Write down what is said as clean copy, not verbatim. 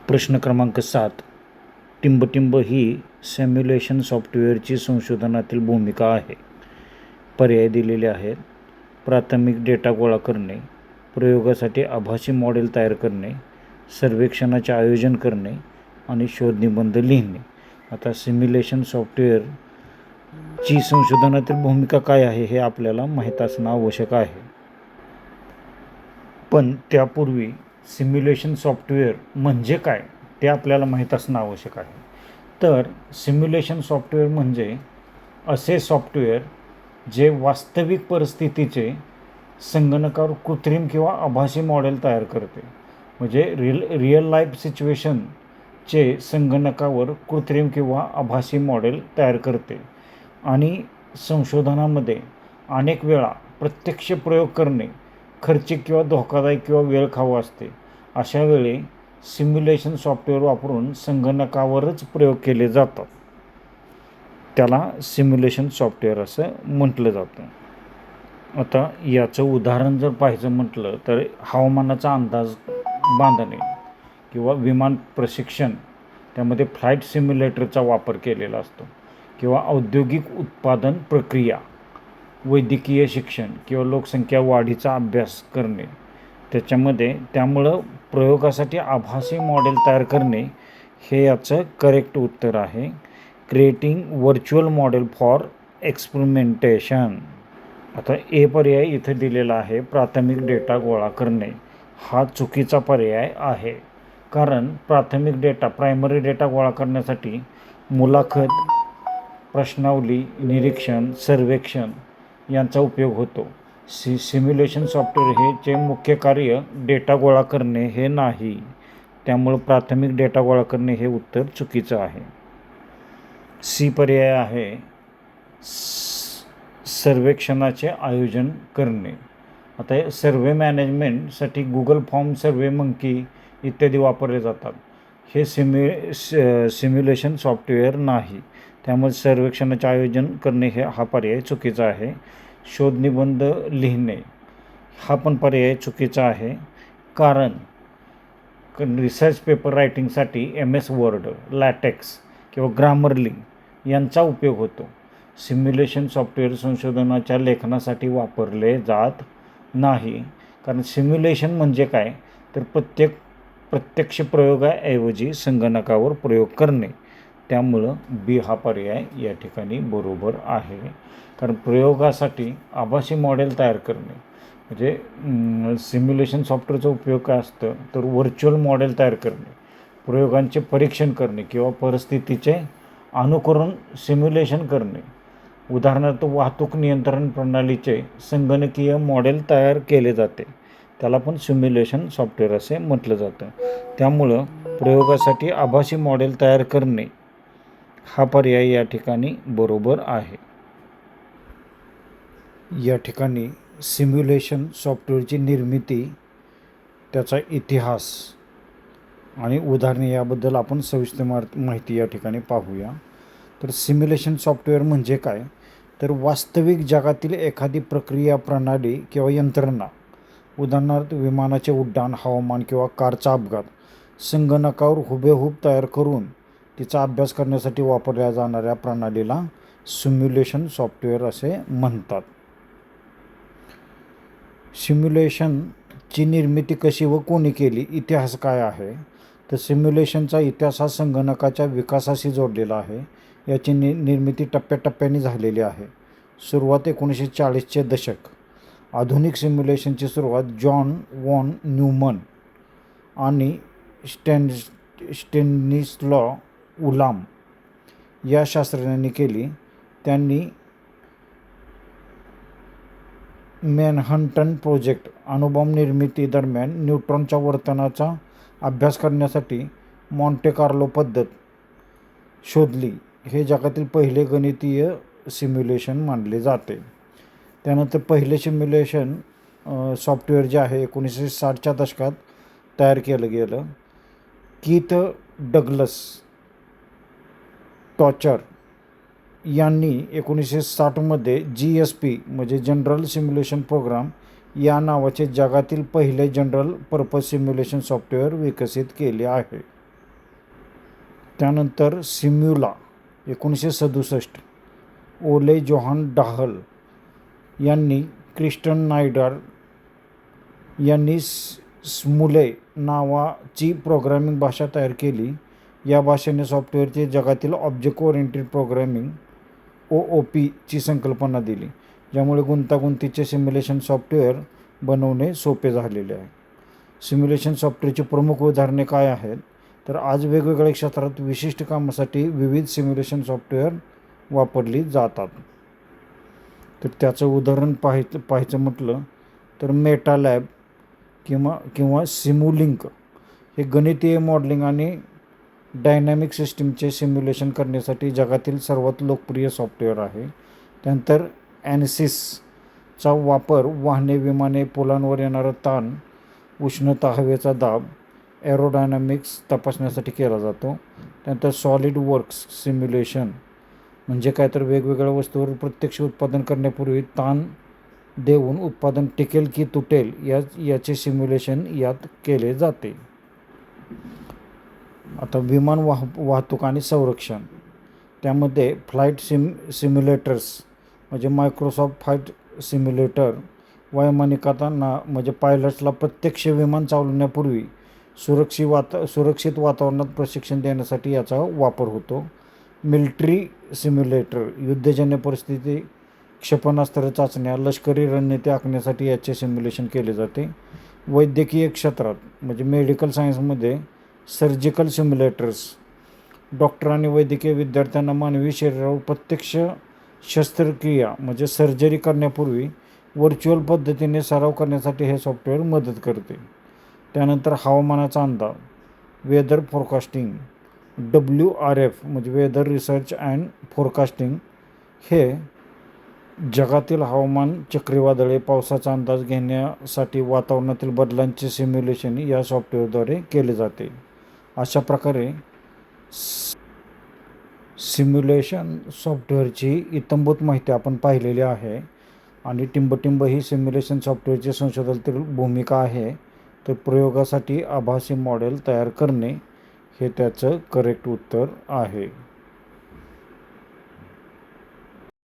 प्रश्न क्रमांक 7. टिंबटिंब ही सिम्युलेशन सॉफ्टवेअरची संशोधनातील भूमिका आहे. पर्याय दिलेले आहेत. प्राथमिक डेटा गोळा करणे, प्रयोगासाठी आभासी मॉडेल तयार करणे, सर्वेक्षणाचे आयोजन करणे आणि शोधनिबंध लिहिणे. आता सिम्युलेशन सॉफ्टवेअरची संशोधनातील भूमिका काय आहे हे आपल्याला माहीत असणं आवश्यक आहे. पण त्यापूर्वी सिम्युलेशन सॉफ्टवेअर म्हणजे काय ते आपल्याला माहीत असणं आवश्यक आहे. तर सिम्युलेशन सॉफ्टवेअर म्हणजे असे सॉफ्टवेअर जे वास्तविक परिस्थितीचे संगणकावर कृत्रिम किंवा आभासी मॉडेल तयार करते. म्हणजे रिअल लाईफ सिच्युएशनचे संगणकावर कृत्रिम किंवा आभासी मॉडेल तयार करते. आणि संशोधनामध्ये अनेक वेळा प्रत्यक्ष प्रयोग करणे खर्चिक किंवा धोकादायक किंवा वेळखाऊ असते. अशा वेळी सिम्युलेशन सॉफ्टवेअर वापरून संगणकावरच प्रयोग केले जातात. त्याला सिम्युलेशन सॉफ्टवेअर असं म्हटलं जातं. आता याचं उदाहरण जर पाहायचं म्हटलं तर हवामानाचा अंदाज बांधणे किंवा विमान प्रशिक्षण, त्यामध्ये फ्लाईट सिम्युलेटरचा वापर केलेला असतो. किंवा औद्योगिक उत्पादन प्रक्रिया, वैद्यकीय शिक्षण किंवा लोकसंख्या वाढीचा अभ्यास करणे. त्यामुळं प्रयोगासाठी आभासी मॉडेल तयार करणे हे याचं करेक्ट उत्तर आहे. Creating virtual model for experimentation. आता ए पर्याय इथं दिलेला आहे, प्राथमिक डेटा गोळा करणे. हा चुकीचा पर्याय आहे. कारण प्रायमरी डेटा गोळा करण्यासाठी मुलाखत, प्रश्नावली, निरीक्षण, सर्वेक्षण यांचा उपयोग होतो. सिम्युलेशन सॉफ्टवेअर हे चे मुख्य कार्य डेटा गोळा करणे हे नाही. त्यामुळं प्राथमिक डेटा गोळा करणे हे उत्तर चुकीचं आहे. सी पर्याय आहे, सर्वेक्षणाचे आयोजन करणे. आता सर्वे मॅनेजमेंटसाठी गुगल फॉर्म, सर्वे मंकी इत्यादी वापरले जातात. हे सिम्युलेशन सॉफ्टवेअर नाही. त्यामुळे सर्वेक्षणाचे आयोजन करणे हा पर्याय चुकीचा आहे. शोधनिबंध लिहिणे हा पण पर्याय चुकीचा आहे. कारण रिसर्च पेपर रायटिंगसाठी MS वर्ड, लॅटेक्स किंवा ग्रामरली यांचा उपयोग होतो. सिम्युलेशन सॉफ्टवेअर संशोधनाच्या लेखनासाठी वापरले जात नाही. कारण सिम्युलेशन म्हणजे काय तर प्रत्यक्ष प्रयोगाऐवजी संगणकावर प्रयोग करणे. त्यामुळं बी हा पर्याय या ठिकाणी बरोबर आहे. कारण प्रयोगासाठी आभासी मॉडेल तयार करणे म्हणजे सिम्युलेशन सॉफ्टवेअरचा उपयोग काय असतं तर व्हर्च्युअल मॉडेल तयार करणे, प्रयोगांचे परीक्षण करणे किंवा परिस्थितीचे अनुकरण सिम्युलेशन करणे. उदाहरणार्थ वाहतूक नियंत्रण प्रणालीचे संगणकीय मॉडेल तयार केले जाते. त्याला पण सिम्युलेशन सॉफ्टवेअर असे म्हटलं जातं. त्यामुळं प्रयोगासाठी आभासी मॉडेल तयार करणे हा पर्याय या ठिकाणी बरोबर आहे. या ठिकाणी सिम्युलेशन सॉफ्टवेअरची निर्मिती, त्याचा इतिहास आणि उदाहरणे याबद्दल आपण सविस्तर माहिती या ठिकाणी पाहूया. तर सिम्युलेशन सॉफ्टवेअर म्हणजे काय तर वास्तविक जगातील एखादी प्रक्रिया, प्रणाली किंवा यंत्रणा, उदाहरणार्थ विमानाचे उड्डाण, हवामान किंवा कारचा अपघात, संगणकावर हुबेहूब तयार करून तिचा अभ्यास करण्यासाठी वापरल्या जाणाऱ्या प्रणालीला सिम्युलेशन सॉफ्टवेअर असे म्हणतात. सिम्युलेशनची निर्मिती कशी व कोणी केली, इतिहास काय आहे तर सिम्युलेशनचा इतिहास हा संगणकाच्या विकासाशी जोडलेला आहे. याची निर्मिती टप्प्याटप्प्याने झालेली आहे. सुरुवात 1940चे दशक. आधुनिक सिम्युलेशनची सुरुवात जॉन वॉन न्यूमन आणि स्टॅनिस्लॉ उलाम या शास्त्रज्ञांनी केली. त्यांनी मॅनहॅटन प्रोजेक्ट अणुबॉम्ब निर्मिती दरम्यान न्यूट्रॉनच्या वर्तनाचा अभ्यास करण्यासाठी मॉन्टे कार्लो पद्धत शोधली. हे जगातील पहिले गणितीय सिम्युलेशन मानले जाते. त्यानंतर पहिले सिम्युलेशन सॉफ्टवेअर जे आहे 1960च्या दशकात तयार केलं गेलं. कीथ डग्लस टॉर्चर यांनी 1960मध्ये GSP म्हणजे जनरल सिम्युलेशन प्रोग्राम या नावाचे जगातील पहिले जनरल पर्पज सिम्युलेशन सॉफ्टवेअर विकसित केले आहे. त्यानंतर सिम्युला 1967 ओले जोहान डाहल यांनी क्रिस्टन नायडर यांनी स्मुले नावाची प्रोग्रामिंग भाषा तयार केली. या भाषेने सॉफ्टवेअरचे जगातील ऑब्जेक्ट ओरिएंटेड प्रोग्रामिंग OOP ची संकल्पना दिली, ज्यामुळे गुंतागुंतीचे सिम्युलेशन सॉफ्टवेअर बनवणे सोपे झालेले आहे. सिम्युलेशन सॉफ्टवेअरची प्रमुख उदाहरणे काय आहेत तर आज वेगवेगळ्या क्षेत्रात विशिष्ट कामासाठी विविध सिम्युलेशन सॉफ्टवेअर वापरली जातात. तर त्याचं उदाहरण पाहायचं म्हटलं तर मेटालॅब किंवा सिम्युलिंक हे गणितीय मॉडेलिंग आणि डायनॅमिक सिस्टीमचे सिम्युलेशन करण्यासाठी जगातील सर्वात लोकप्रिय सॉफ्टवेअर आहे. त्यानंतर ॲनसिसचा वापर वाहने, विमाने, पुलांवर येणारा ताण, उष्णता, हवेचा दाब, एरोडायनॅमिक्स तपासण्यासाठी केला जातो. त्यानंतर सॉलिड वर्क्स सिम्युलेशन म्हणजे काय तर वेगवेगळ्या वस्तूवर प्रत्यक्ष उत्पादन करण्यापूर्वी ताण देऊन उत्पादन टिकेल की तुटेल याचे सिम्युलेशन यात केले जाते. आता विमान वाहतूक आणि संरक्षण, त्यामध्ये फ्लाईट सिम्युलेटर्स म्हणजे मायक्रोसॉफ्ट फ्लाईट सिम्युलेटर वैमानिकांना म्हणजे पायलट्सला प्रत्यक्ष विमान चालवण्यापूर्वी सुरक्षित वातावरणात प्रशिक्षण देण्यासाठी याचा वापर होतो. मिलिटरी सिम्युलेटर युद्धजन्य परिस्थिती, क्षेपणास्त्र चाचण्या, लष्करी रणनीती आखण्यासाठी याचे सिम्युलेशन केले जाते. वैद्यकीय क्षेत्रात म्हणजे मेडिकल सायन्समध्ये सर्जिकल सिम्युलेटर्स डॉक्टर आणि वैद्यकीय विद्यार्थ्यांना मानवी शरीरावर प्रत्यक्ष शस्त्रक्रिया म्हणजे सर्जरी करण्यापूर्वी व्हर्च्युअल पद्धतीने सराव करण्यासाठी हे सॉफ्टवेअर मदत करते. त्यानंतर हवामानाचा अंदाज, वेदर फोरकास्टिंग, WRF म्हणजे वेदर रिसर्च अँड फोरकास्टिंग हे जगातील हवामान, चक्रीवादळे, पावसाचा अंदाज घेण्यासाठी वातावरणातील बदलांचे सिम्युलेशन या सॉफ्टवेअरद्वारे केले जाते. अशा प्रकारे सिम्युलेशन सॉफ्टवेअरची इत्थंभूत माहिती आपण पाहिलेली आहे आणि टिंबटिंब ही सिम्युलेशन सॉफ्टवेअरची संशोधनातील भूमिका आहे. तर प्रयोगासाठी आभासी मॉडेल तयार करणे हे त्याचं करेक्ट उत्तर आहे.